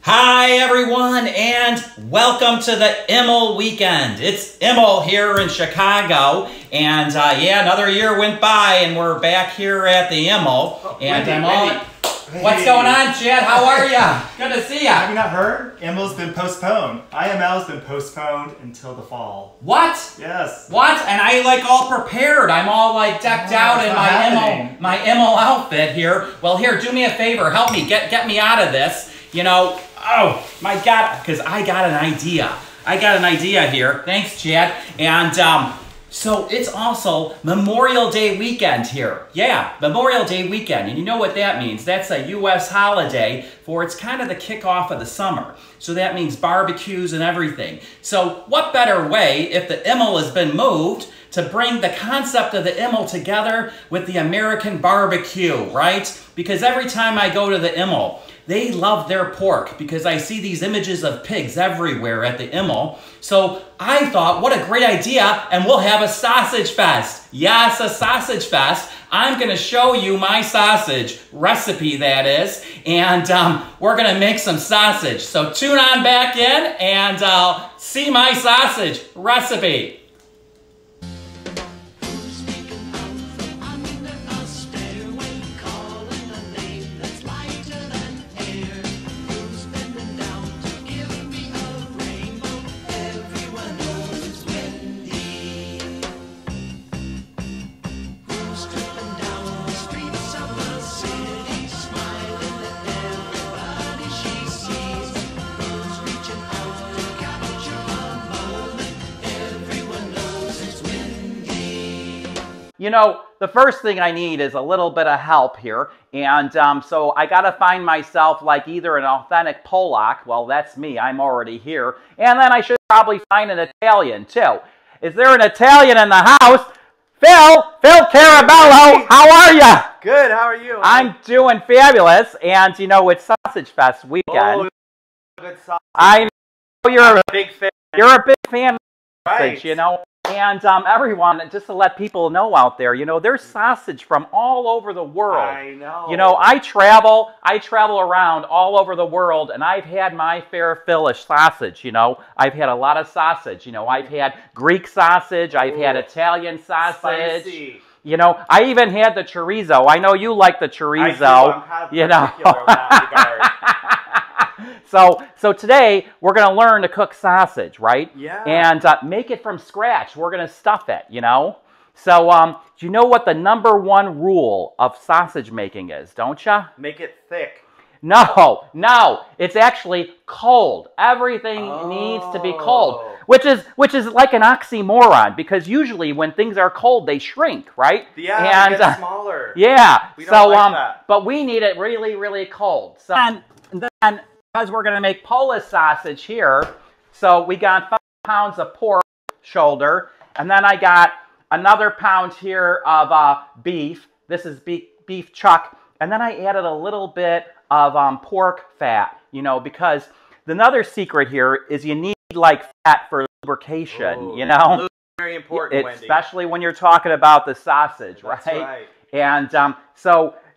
Hi everyone, and welcome to the Immel weekend. It's Immel here in Chicago, and yeah, another year went by, and we're back here at the Immel. And Wendy. What's going on, Chad? How are ya? Good to see ya. Have you not heard? Immel's been postponed. IML's been postponed until the fall. What? Yes. What? And I like all prepared. I'm all like decked out in my Immel outfit here. Well, here, do me a favor. Help me. Get me out of this. You know, oh my God, because I got an idea. I got an idea here. Thanks, Chad. And so it's also Memorial Day weekend here. Yeah, Memorial Day weekend. And you know what that means? That's a U.S. holiday for it's kind of the kickoff of the summer. So that means barbecues and everything. So what better way, if the Immel has been moved, to bring the concept of the Immel together with the American barbecue, right? Because every time I go to the Immel, they love their pork because I see these images of pigs everywhere at the Immel. So I thought, what a great idea, and we'll have a sausage fest. Yes, a sausage fest. I'm going to show you my sausage recipe, that is, and we're going to make some sausage. So tune on back in and see my sausage recipe. You know, the first thing I need is a little bit of help here, and so I got to find myself like either an authentic Polak, well that's me, I'm already here, and then I should probably find an Italian too. Is there an Italian in the house? Phil Carabello, how are you? Good, how are you? I'm doing fabulous, and you know, it's Sausage Fest weekend. Oh, good sausage. I know you're a big fan. You're a big fan of sausage, Right. you know. And everyone, just to let people know out there, you know, there's sausage from all over the world. I know. You know, I travel around all over the world, and I've had my fair fill of sausage, you know. I've had a lot of sausage, you know. I've had Greek sausage, I've had Italian sausage. Spicy. You know, I even had the chorizo. I know you like the chorizo. I do. I'm kind of you know. particular in that regard. So today, we're going to learn to cook sausage, right? Yeah. And make it from scratch. We're going to stuff it, you know? So, do you know what the #1 rule of sausage making is, don't you? Make it thick. No, it's actually cold. Everything needs to be cold, which is like an oxymoron, because usually when things are cold, they shrink, right? Yeah, they get smaller. Yeah. We don't like that. But we need it really, really cold. So, and then, because we're going to make Polish sausage here, so we got 5 pounds of pork shoulder, and then I got another pound here of beef. This is beef chuck, and then I added a little bit of pork fat, you know, because another secret here is you need like fat for lubrication. Ooh, you know, very important, Wendy. Especially when you're talking about the sausage, That's right? right. And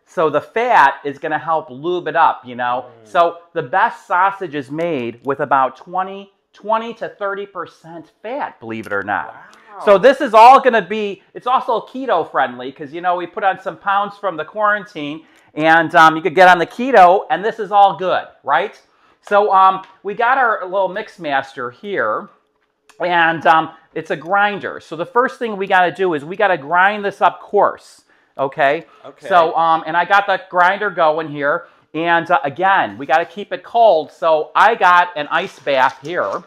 so the fat is going to help lube it up, you know. So the best sausage is made with about 20 to 30% fat, believe it or not. Wow. So this is all going to be, it's also keto friendly because, you know, we put on some pounds from the quarantine, and you could get on the keto, and this is all good, right? So we got our little mix master here, and it's a grinder. So the first thing we got to do is we got to grind this up coarse. Okay. So, and I got the grinder going here, and again, we got to keep it cold. So I got an ice bath here,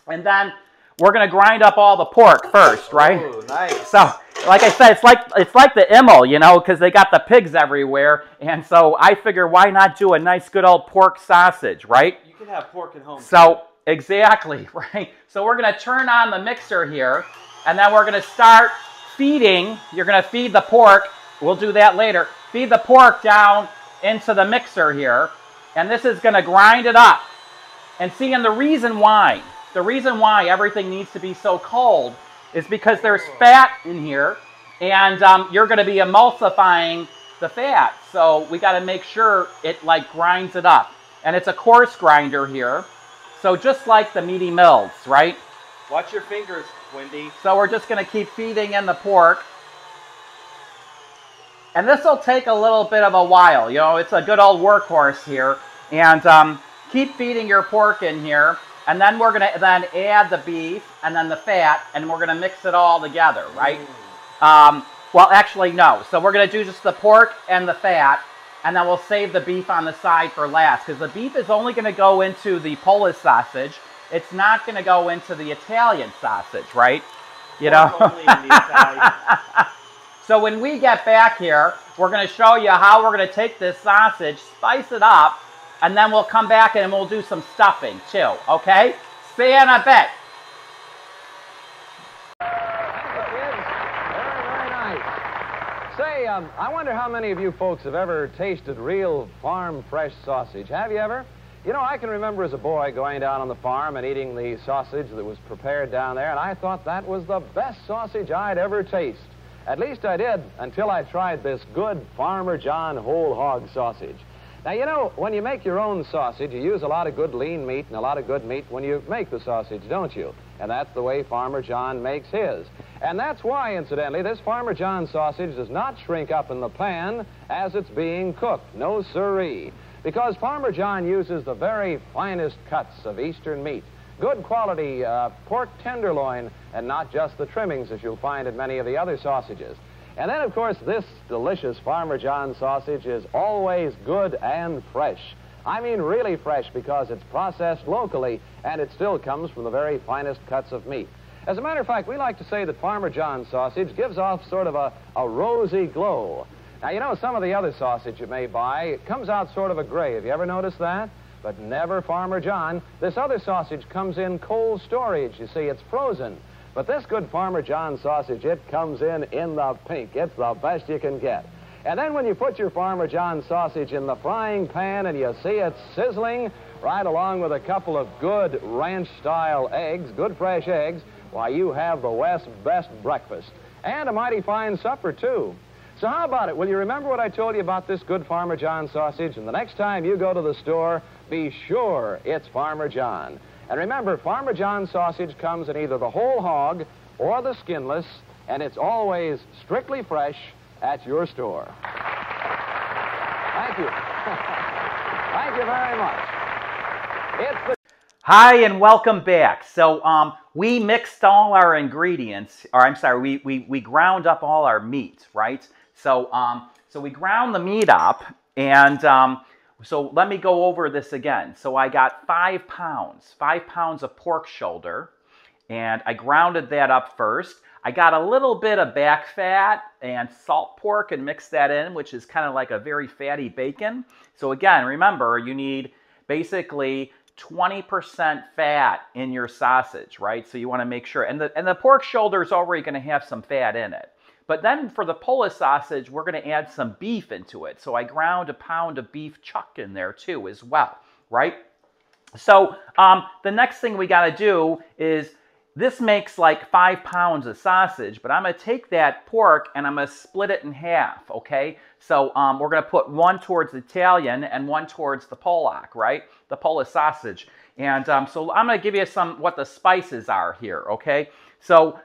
and then we're gonna grind up all the pork first, right? Ooh, nice. So, like I said, it's like the Immel, you know, because they got the pigs everywhere, and so I figure why not do a nice good old pork sausage, right? You can have pork at home. So exactly, right? So we're gonna turn on the mixer here, and then we're gonna start feeding. You're going to feed the pork. We'll do that later. Feed the pork down into the mixer here. And this is going to grind it up. And see, and the reason why everything needs to be so cold is because there's fat in here. And you're going to be emulsifying the fat. So we got to make sure it like grinds it up. And it's a coarse grinder here. So just like the meaty mills, right? Watch your fingers, Wendy. So we're just going to keep feeding in the pork. And this will take a little bit of a while. You know, it's a good old workhorse here. And keep feeding your pork in here. And then we're going to then add the beef and then the fat. And we're going to mix it all together, right? Well, actually, no. So we're going to do just the pork and the fat. And then we'll save the beef on the side for last. Because the beef is only going to go into the Polish sausage. It's not going to go into the Italian sausage, right? You know? Only in the Italian. So when we get back here, we're going to show you how we're going to take this sausage, spice it up, and then we'll come back and we'll do some stuffing too, okay? See you in a bit. Very nice. Say, I wonder how many of you folks have ever tasted real farm fresh sausage. Have you ever? You know, I can remember as a boy going down on the farm and eating the sausage that was prepared down there, and I thought that was the best sausage I'd ever tasted. At least I did, until I tried this good Farmer John whole hog sausage. Now, you know, when you make your own sausage, you use a lot of good lean meat and a lot of good meat when you make the sausage, don't you? And that's the way Farmer John makes his. And that's why, incidentally, this Farmer John sausage does not shrink up in the pan as it's being cooked. No siree. Because Farmer John uses the very finest cuts of eastern meat. Good quality pork tenderloin, and not just the trimmings as you'll find in many of the other sausages. And then, of course, this delicious Farmer John sausage is always good and fresh. I mean really fresh because it's processed locally and it still comes from the very finest cuts of meat. As a matter of fact, we like to say that Farmer John sausage gives off sort of a rosy glow. Now, you know, some of the other sausage you may buy, it comes out sort of a gray. Have you ever noticed that? But never Farmer John. This other sausage comes in cold storage. You see, it's frozen. But this good Farmer John sausage, it comes in the pink. It's the best you can get. And then when you put your Farmer John sausage in the frying pan and you see it sizzling right along with a couple of good ranch-style eggs, good fresh eggs, why, you have the West's best breakfast. And a mighty fine supper, too. So how about it? Will you remember what I told you about this good Farmer John sausage? And the next time you go to the store, be sure it's Farmer John. And remember, Farmer John sausage comes in either the whole hog or the skinless, and it's always strictly fresh at your store. Thank you. Thank you very much. Hi, and welcome back. So we mixed all our ingredients, or I'm sorry, we ground up all our meat, right? So we ground the meat up, and so let me go over this again. So I got 5 pounds of pork shoulder, and I grounded that up first. I got a little bit of back fat and salt pork and mixed that in, which is kind of like a very fatty bacon. So again, remember, you need basically 20% fat in your sausage, right? So you want to make sure, and the pork shoulder is already going to have some fat in it. But then for the Polish sausage, we're going to add some beef into it. So I ground a pound of beef chuck in there too as well, right? So the next thing we got to do is, this makes like 5 pounds of sausage, but I'm going to take that pork and I'm going to split it in half, okay? So we're going to put one towards the Italian and one towards the Polak, right? The Polish sausage. And so I'm going to give you what the spices are here, okay? So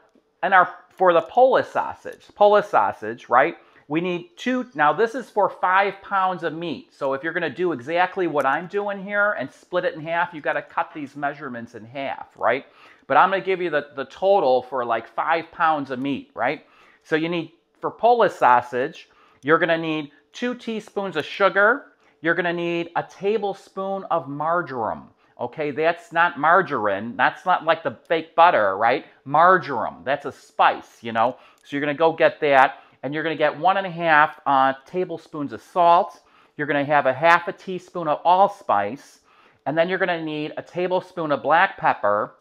for the Polish sausage, right? We need 2, now this is for 5 pounds of meat. So if you're going to do exactly what I'm doing here and split it in half, you've got to cut these measurements in half, right? But I'm going to give you the total for like 5 pounds of meat, right? So you need, for Polish sausage, you're going to need 2 teaspoons of sugar. You're going to need a tablespoon of marjoram. Okay, that's not margarine. That's not like the fake butter, right? Marjoram, that's a spice, you know. So you're going to go get that, and you're going to get 1.5 tablespoons of salt. You're going to have 1/2 teaspoon of allspice, and then you're going to need a tablespoon of black pepper,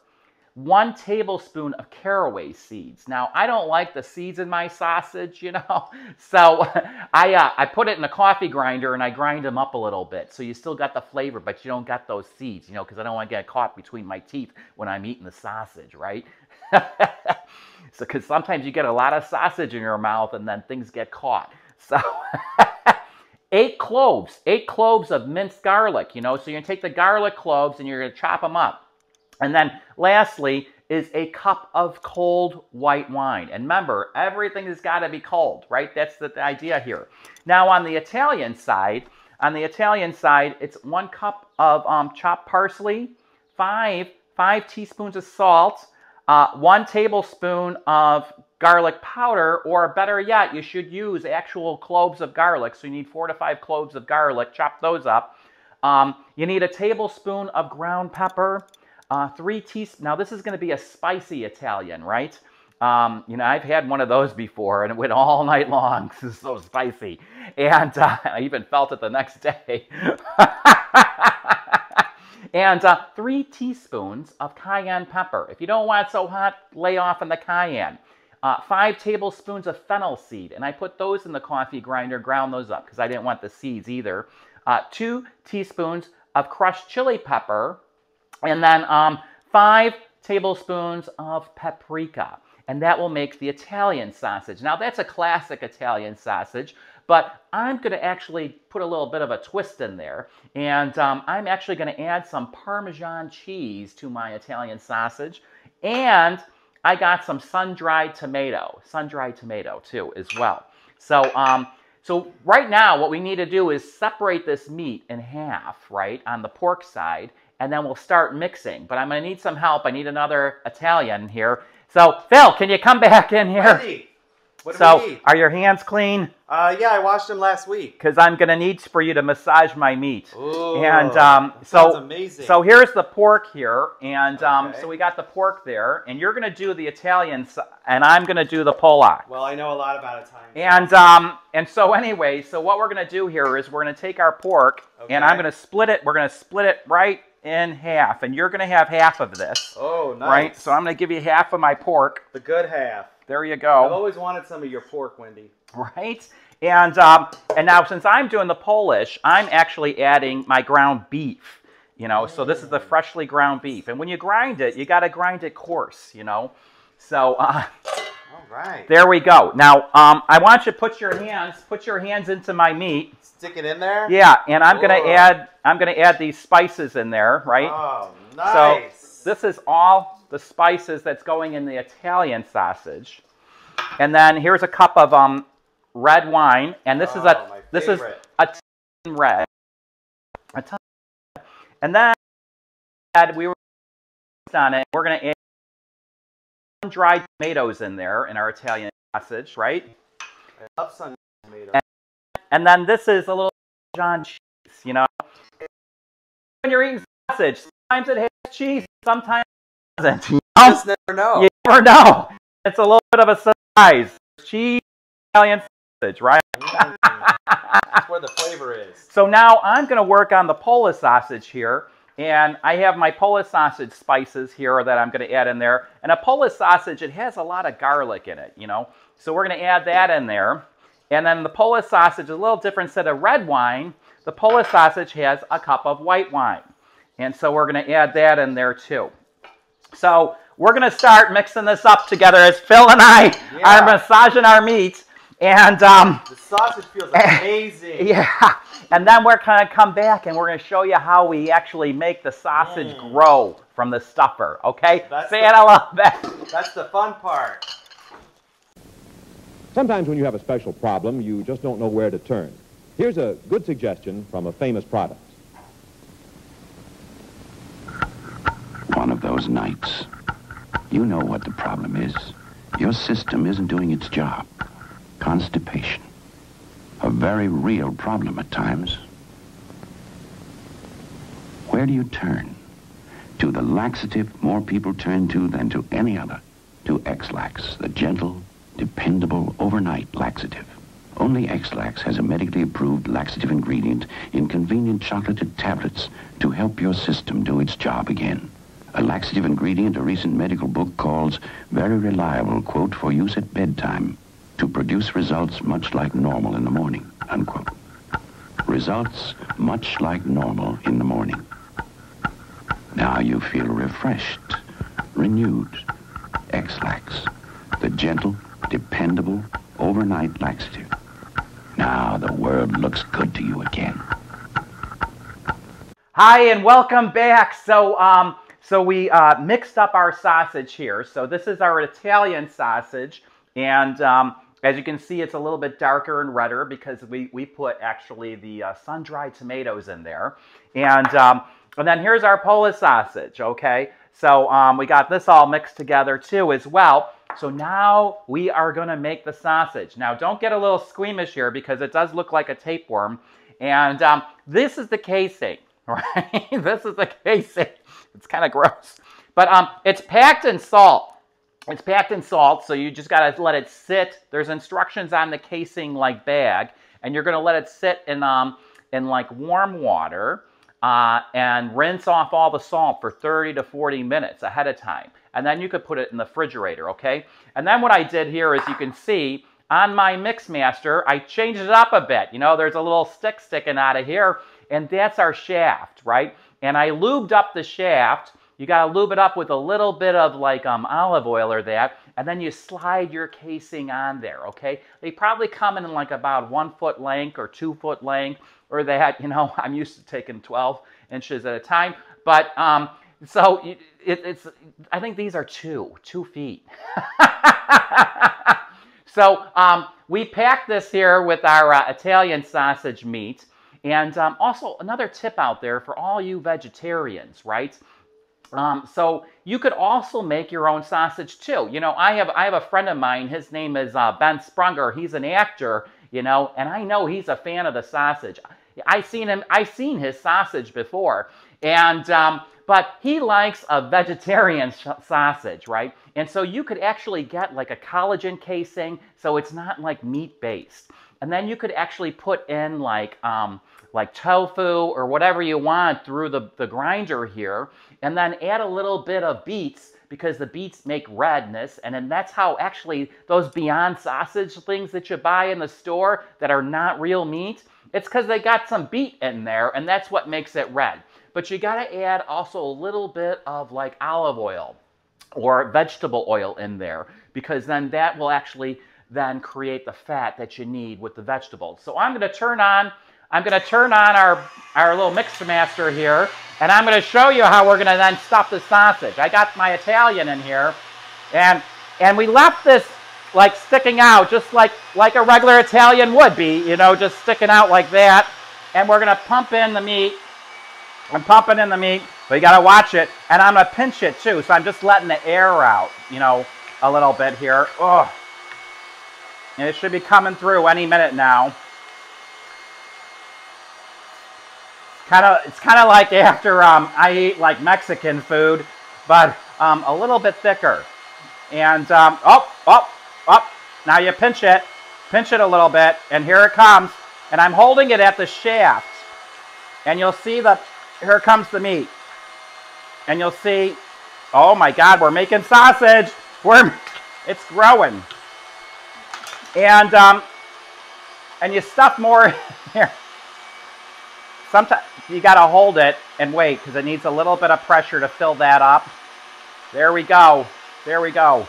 1 tablespoon of caraway seeds. Now, I don't like the seeds in my sausage, you know, so I put it in a coffee grinder and I grind them up a little bit. So you still got the flavor, but you don't got those seeds, you know, because I don't want to get caught between my teeth when I'm eating the sausage, right? So, because sometimes you get a lot of sausage in your mouth and then things get caught. So, 8 cloves. 8 cloves of minced garlic, you know. So you're going to take the garlic cloves and you're going to chop them up. And then lastly is a cup of cold white wine. And remember, everything has got to be cold, right? That's the idea here. Now on the Italian side, it's 1 cup of chopped parsley, 5 teaspoons of salt, 1 tablespoon of garlic powder, or better yet, you should use actual cloves of garlic. So you need 4 to 5 cloves of garlic. Chop those up. You need a tablespoon of ground pepper, 3 teaspoons. Now this is going to be a spicy Italian, right? You know, I've had one of those before, and it went all night long. This is so spicy, and I even felt it the next day. And 3 teaspoons of cayenne pepper. If you don't want it so hot, lay off on the cayenne. 5 tablespoons of fennel seed, and I put those in the coffee grinder, ground those up because I didn't want the seeds either. 2 teaspoons of crushed chili pepper, and then 5 tablespoons of paprika. And that will make the Italian sausage. Now that's a classic Italian sausage, but I'm going to actually put a little bit of a twist in there. And I'm actually going to add some Parmesan cheese to my Italian sausage. And I got some sun-dried tomato too as well. So, so right now what we need to do is separate this meat in half, right, on the pork side, and then we'll start mixing. But I'm going to need some help. I need another Italian here. So, Phil, can you come back in here? Wendy, what do we need? Are your hands clean? Yeah, I washed them last week. Because I'm going to need for you to massage my meat. Ooh, and sounds amazing. So here's the pork here, and so we got the pork there, and you're going to do the Italian, and I'm going to do the Polak. Well, I know a lot about Italian. And so anyway, so what we're going to do here is we're going to take our pork, and I'm going to split it. We're going to split it right in half, and you're going to have half of this. Oh, nice. Right? So I'm going to give you half of my pork. The good half. There you go. I've always wanted some of your pork, Wendy. Right? And now since I'm doing the Polish, I'm actually adding my ground beef. You know, so this is the freshly ground beef. And when you grind it, you got to grind it coarse, you know. So all right. There we go. Now, I want you to put your hands into my meat. Stick it in there? Yeah, and I'm going to add these spices in there, right? Oh, nice. So this is all the spices that's going in the Italian sausage. And then here's a cup of red wine, and this is a ton red. And then we were on it. We're going to add some dried tomatoes in there in our Italian sausage, right? I love sun tomatoes. And then this is a little Parmesan cheese, you know. When you're eating sausage, sometimes it has cheese, sometimes it doesn't. You know? You just never know. You never know. It's a little bit of a surprise. Cheese, Italian sausage, right? That's where the flavor is. So now I'm going to work on the Polish sausage here. And I have my Polish sausage spices here that I'm going to add in there. And a Polish sausage, it has a lot of garlic in it, you know. So we're going to add that in there. And then the Polish sausage is a little different. Instead of red wine, the Polish sausage has a cup of white wine. And so we're going to add that in there too. So we're going to start mixing this up together as Phil and I are massaging our meat. And the sausage feels amazing. Yeah. And then we're going to come back and we're going to show you how we actually make the sausage grow from the stuffer. Okay? Say it a little bit. That's the fun part. Sometimes when you have a special problem, you just don't know where to turn. Here's a good suggestion from a famous product. One of those nights, you know what the problem is. Your system isn't doing its job. Constipation. A very real problem at times. Where do you turn? To the laxative more people turn to than to any other. To X-Lax, the gentle, dependable, overnight laxative. Only X-Lax has a medically approved laxative ingredient in convenient chocolated tablets to help your system do its job again. A laxative ingredient a recent medical book calls very reliable, quote, for use at bedtime to produce results much like normal in the morning, unquote. Results much like normal in the morning. Now you feel refreshed, renewed. X-Lax, the gentle, dependable, overnight laxative. Now the world looks good to you again. Hi, and welcome back. So we mixed up our sausage here. So this is our Italian sausage, and as you can see, it's a little bit darker and redder because we put actually the sun-dried tomatoes in there, and then here's our Polish sausage. Okay, so we got this all mixed together too as well. So now we are going to make the sausage. Now don't get a little squeamish here because it does look like a tapeworm, and this is the casing. Right? This is the casing. It's kind of gross. But it's packed in salt. It's packed in salt, so you just got to let it sit. There's instructions on the casing like bag, and you're going to let it sit in like warm water and rinse off all the salt for 30 to 40 minutes ahead of time. And then you could put it in the refrigerator, okay? And then what I did here is you can see on my Mixmaster, I changed it up a bit. You know, there's a little stick sticking out of here, and that's our shaft, right? And I lubed up the shaft. You got to lube it up with a little bit of like olive oil or that, and then you slide your casing on there, okay? They probably come in like about 1 foot length or 2 foot length or that. You know, I'm used to taking 12 inches at a time, but so it's I think these are 2 feet. So we packed this here with our Italian sausage meat. And also another tip out there for all you vegetarians, right? So you could also make your own sausage too. You know, I have a friend of mine. His name is Ben Sprunger. He's an actor, you know, and I know he's a fan of the sausage. I've seen his sausage before, and but he likes a vegetarian sausage, right? And so you could actually get like a collagen casing, so it's not like meat based. And then you could actually put in like tofu or whatever you want through the grinder here, and then add a little bit of beets because the beets make redness, and then that's how actually those Beyond Sausage things that you buy in the store that are not real meat, it's because they got some beet in there, and that's what makes it red. But you got to add also a little bit of like olive oil or vegetable oil in there, because then that will actually then create the fat that you need with the vegetables. So I'm going to turn on our little Mixmaster here, and I'm going to show you how we're going to then stuff the sausage. I got my Italian in here, and we left this like sticking out just like a regular Italian would be, you know, just sticking out like that. And we're going to pump in the meat. I'm pumping in the meat, but you got to watch it, and I'm going to pinch it too. So I'm just letting the air out, you know, a little bit here. Oh. And it should be coming through any minute now. It's kind of like after I eat like Mexican food, but a little bit thicker. And now you pinch it a little bit, and here it comes. And I'm holding it at the shaft, and you'll see that here comes the meat. And you'll see, oh my God, we're making sausage. It's growing. And you stuff more here. Sometimes you got to hold it and wait because it needs a little bit of pressure to fill that up. There we go. There we go.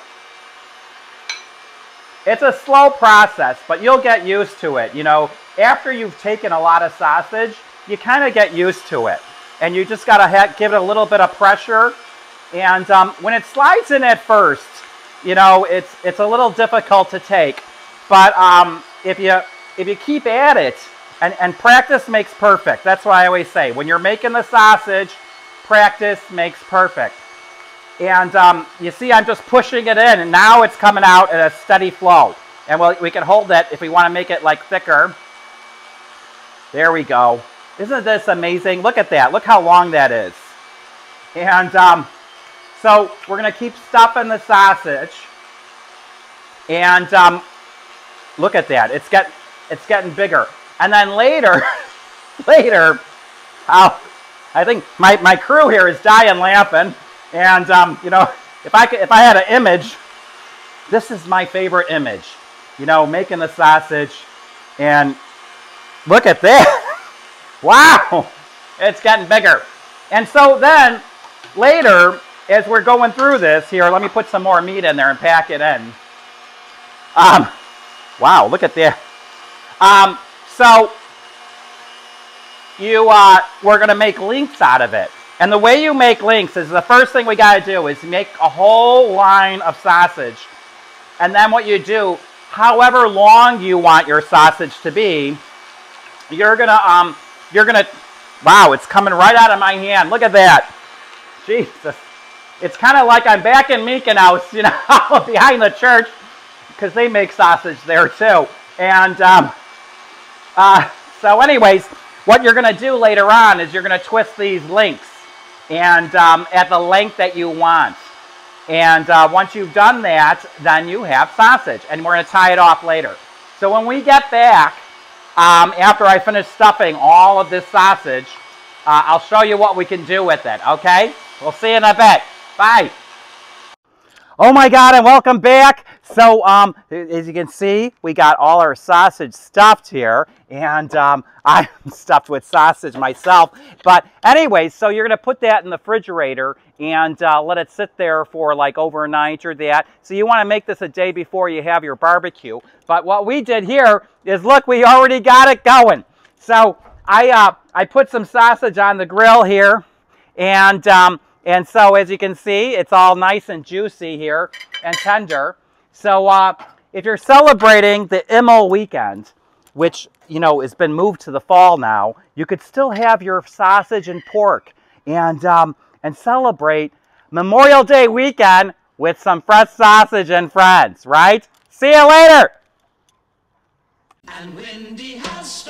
It's a slow process, but you'll get used to it. You know, after you've taken a lot of sausage, you kind of get used to it. And you just got to give it a little bit of pressure. And when it slides in at first, you know, it's a little difficult to take. But if you keep at it, and practice makes perfect. That's what I always say. When you're making the sausage, practice makes perfect. And you see I'm just pushing it in, and now it's coming out at a steady flow. And we can hold it if we want to make it like thicker. There we go. Isn't this amazing? Look at that. Look how long that is. And so we're going to keep stuffing the sausage. And look at that. It's getting bigger. And then later, I think my crew here is dying laughing. And you know, if I had an image, this is my favorite image. You know, making the sausage, and look at that. Wow, it's getting bigger. And so then later, as we're going through this here, let me put some more meat in there and pack it in. Wow, look at that. So we're going to make links out of it. And the way you make links is the first thing we got to do is make a whole line of sausage. And then what you do, however long you want your sausage to be, you're gonna, wow, it's coming right out of my hand. Look at that. Jesus. It's kind of like I'm back in Mykonos, you know, behind the church, because they make sausage there too. And so anyways, what you're going to do later on is you're going to twist these links and at the length that you want. And once you've done that, then you have sausage. And we're going to tie it off later. So when we get back, after I finish stuffing all of this sausage, I'll show you what we can do with it, okay? We'll see you in a bit. Bye. Oh my God, and welcome back. So as you can see, we got all our sausage stuffed here, and I'm stuffed with sausage myself. But anyway, so you're going to put that in the refrigerator and let it sit there for like overnight or that. So you want to make this a day before you have your barbecue. But what we did here is, look, we already got it going. So I put some sausage on the grill here, and so as you can see, it's all nice and juicy here and tender. So if you're celebrating the Immel weekend, which, you know, has been moved to the fall now, you could still have your sausage and pork and celebrate Memorial Day weekend with some fresh sausage and friends, right? See you later! And Wendy has